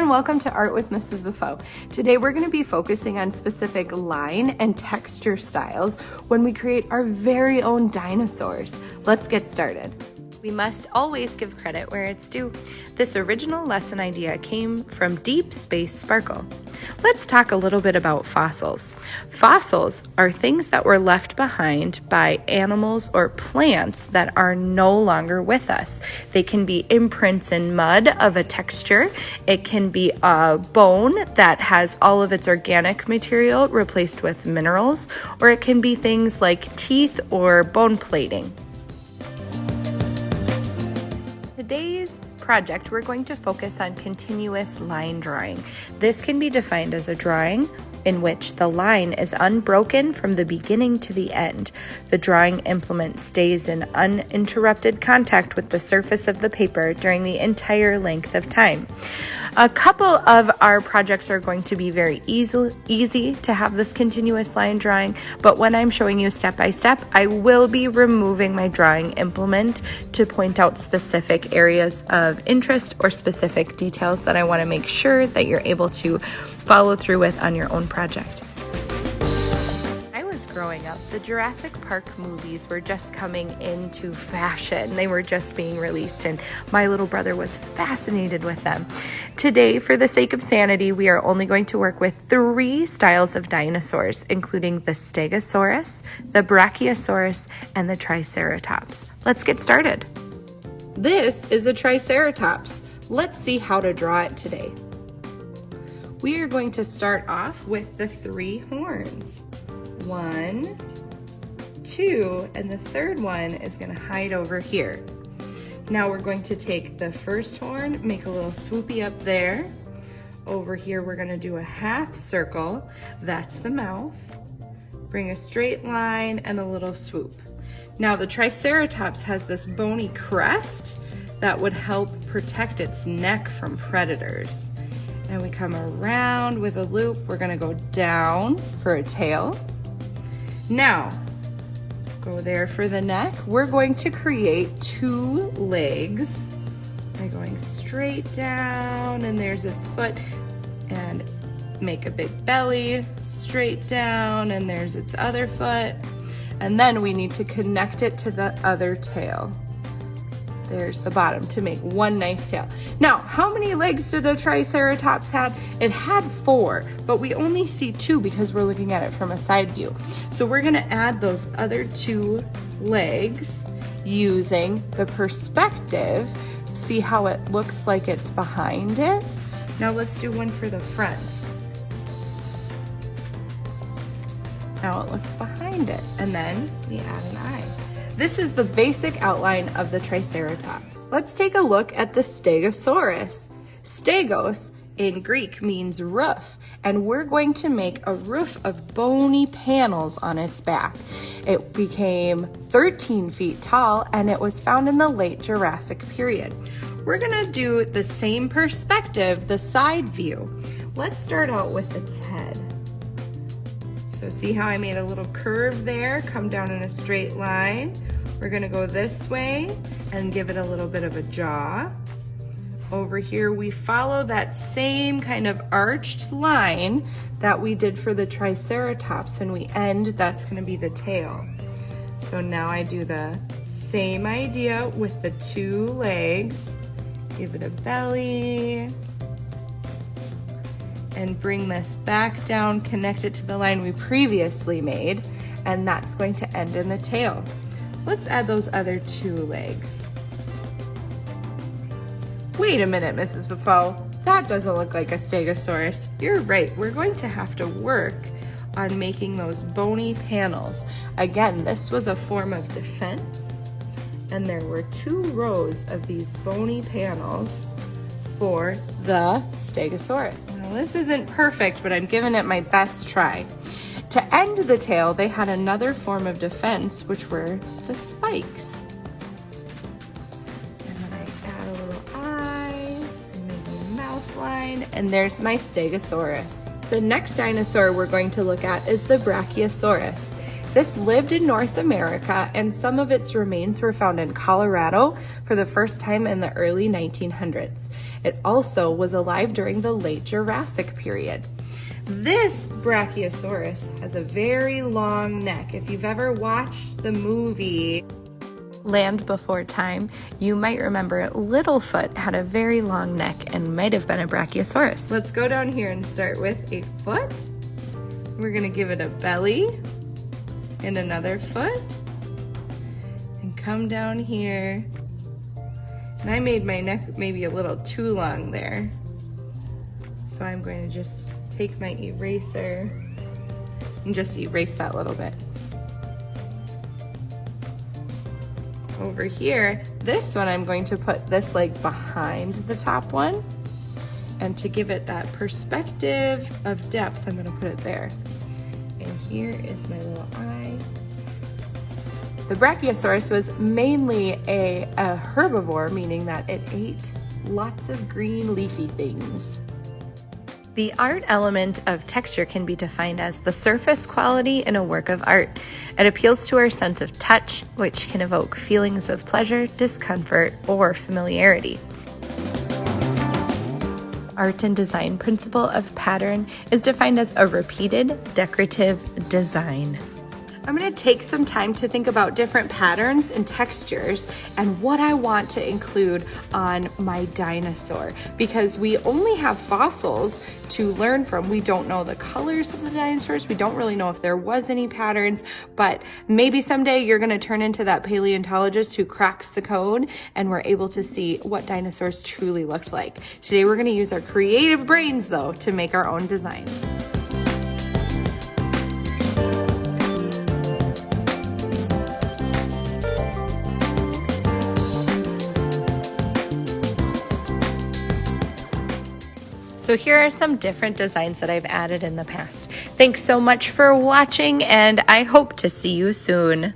and welcome to Art with Mrs. Beaufeaux. Today we're going to be focusing on specific line and texture styles when we create our very own dinosaurs. Let's get started. We must always give credit where it's due. This original lesson idea came from Deep Space Sparkle. Let's talk a little bit about fossils. Fossils are things that were left behind by animals or plants that are no longer with us. They can be imprints in mud of a texture. It can be a bone that has all of its organic material replaced with minerals, or it can be things like teeth or bone plating. Today's project, we're going to focus on continuous line drawing. This can be defined as a drawing in which the line is unbroken from the beginning to the end. The drawing implement stays in uninterrupted contact with the surface of the paper during the entire length of time. A couple of our projects are going to be very easy to have this continuous line drawing, but when I'm showing you step by step, I will be removing my drawing implement to point out specific areas of interest or specific details that I want to make sure that you're able to follow through with on your own project. Growing up, the Jurassic Park movies were just coming into fashion. They were just being released, and my little brother was fascinated with them. Today, for the sake of sanity, we are only going to work with 3 styles of dinosaurs, including the Stegosaurus, the Brachiosaurus, and the Triceratops. Let's get started. This is a Triceratops. Let's see how to draw it today. We are going to start off with the 3 horns. 1, 2, and the third one is going to hide over here. Now we're going to take the first horn, make a little swoopy up there. Over here we're going to do a half circle. That's the mouth. Bring a straight line and a little swoop. Now the Triceratops has this bony crest that would help protect its neck from predators. And we come around with a loop. We're going to go down for a tail. Now, go there for the neck. We're going to create 2 legs by going straight down, and there's its foot, and make a big belly, straight down, and there's its other foot. And then we need to connect it to the other tail. There's the bottom to make one nice tail. Now, how many legs did a Triceratops have? It had 4, but we only see 2 because we're looking at it from a side view. So we're gonna add those other 2 legs using the perspective. See how it looks like it's behind it? Now let's do one for the front. Now it looks behind it, and then we add an eye. This is the basic outline of the Triceratops. Let's take a look at the Stegosaurus. Stegos in Greek means roof, and we're going to make a roof of bony panels on its back. It became 13 feet tall, and it was found in the late Jurassic period. We're gonna do the same perspective, the side view. Let's start out with its head. So see how I made a little curve there, come down in a straight line. We're gonna go this way and give it a little bit of a jaw. Over here, we follow that same kind of arched line that we did for the Triceratops, and we end, that's gonna be the tail. So now I do the same idea with the 2 legs, give it a belly, and bring this back down, connect it to the line we previously made, and that's going to end in the tail. Let's add those other 2 legs. Wait a minute, Mrs. Beaufeaux, that doesn't look like a Stegosaurus. You're right, we're going to have to work on making those bony panels. Again, this was a form of defense, and there were 2 rows of these bony panels for the Stegosaurus. Now, this isn't perfect, but I'm giving it my best try. To end the tail, they had another form of defense, which were the spikes. And then I add a little eye, and maybe a mouth line, and there's my Stegosaurus. The next dinosaur we're going to look at is the Brachiosaurus. This lived in North America, and some of its remains were found in Colorado for the first time in the early 1900s. It also was alive during the late Jurassic period. This Brachiosaurus has a very long neck. If you've ever watched the movie Land Before Time, you might remember Littlefoot had a very long neck and might have been a Brachiosaurus. Let's go down here and start with a foot. We're gonna give it a belly and another foot and come down here. And I made my neck maybe a little too long there. So I'm going to just take my eraser and just erase that little bit. Over here, this one I'm going to put this leg behind the top one. And to give it that perspective of depth, I'm gonna put it there. And here is my little eye. The Brachiosaurus was mainly a herbivore, meaning that it ate lots of green leafy things. The art element of texture can be defined as the surface quality in a work of art. It appeals to our sense of touch, which can evoke feelings of pleasure, discomfort, or familiarity. Art and design principle of pattern is defined as a repeated decorative design. I'm going to take some time to think about different patterns and textures and what I want to include on my dinosaur, because we only have fossils to learn from. We don't know the colors of the dinosaurs. We don't really know if there was any patterns, but maybe someday you're going to turn into that paleontologist who cracks the code and we're able to see what dinosaurs truly looked like. Today we're going to use our creative brains though to make our own designs. So here are some different designs that I've added in the past. Thanks so much for watching, and I hope to see you soon.